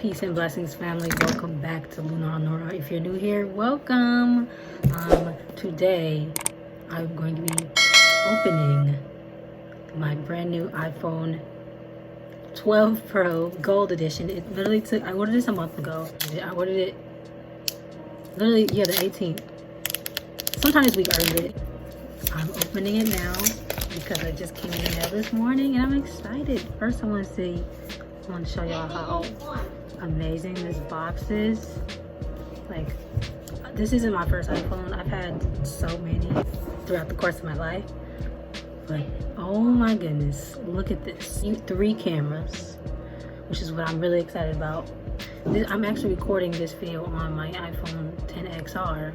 Peace and blessings, family. Welcome back to Lunar Al-Nura. If you're new here, welcome. Today I'm going to be opening my brand new iPhone 12 Pro Gold Edition. It literally took, I ordered this a month ago. I ordered it literally, the 18th. Sometime this week I ordered it. I'm opening it now because I just came in the mail this morning and I'm excited. First I want to show y'all how amazing this box is. Like, this isn't my first iPhone. I've had so many throughout the course of my life, but oh my goodness, look at this. 3 cameras, which is what I'm really excited about. I'm actually recording this video on my iPhone XR,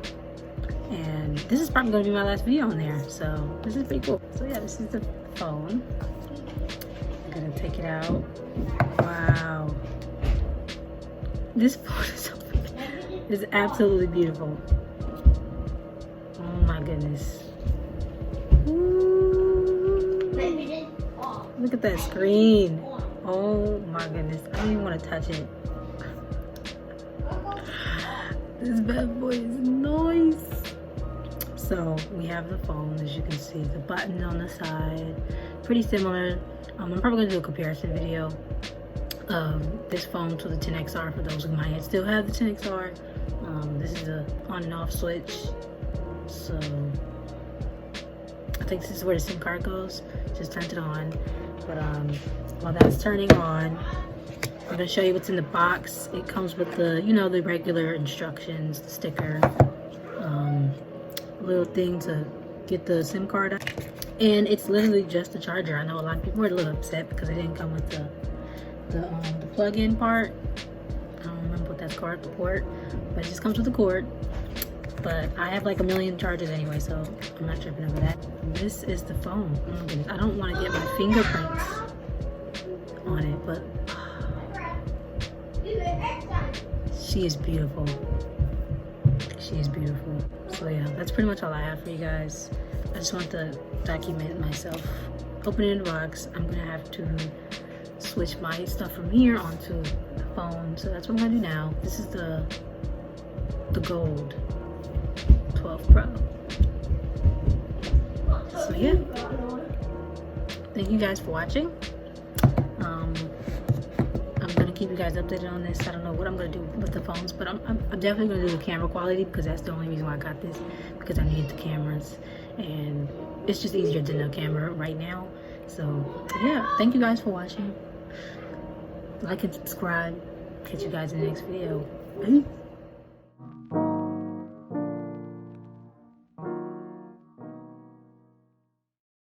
and this is probably going to be my last video on there, so this is pretty cool. So yeah, this is the phone. I'm gonna take it out. Wow, this phone is so big. It's absolutely beautiful. Oh my goodness. Ooh. Look at that screen. Oh my goodness, I don't even want to touch it. This bad boy is nice. So we have the phone, as you can see, the button on the side, pretty similar. I'm probably gonna do a comparison video of this phone to the XR for those who might still have the XR. This is a on and off switch, so I think this is where the SIM card goes. Just turned it on, but while that's turning on, I'm gonna show you what's in the box. It comes with the, the regular instructions, the sticker, little thing to get the SIM card out. And it's literally just the charger. I know a lot of people were a little upset because it didn't come with the plug-in part. I don't remember what that's called, the port, but it just comes with the cord. But I have like a million chargers anyway, so I'm not tripping over that. This is the phone. Oh my goodness. I don't want to get my fingerprints on it, but she is beautiful. She is beautiful. So yeah, that's pretty much all I have for you guys. I just want to document myself opening the box. I'm gonna have to switch my stuff from here onto the phone, so that's what I'm gonna do now. This is the gold 12 Pro. So yeah, thank you guys for watching. I'm gonna keep you guys updated on this. I don't know what I'm gonna do with the phones, but I'm definitely gonna do the camera quality, because that's the only reason why I got this, because I needed the cameras, and it's just easier than the camera right now. So yeah, thank you guys for watching. Like and subscribe. Catch you guys in the next video. Bye.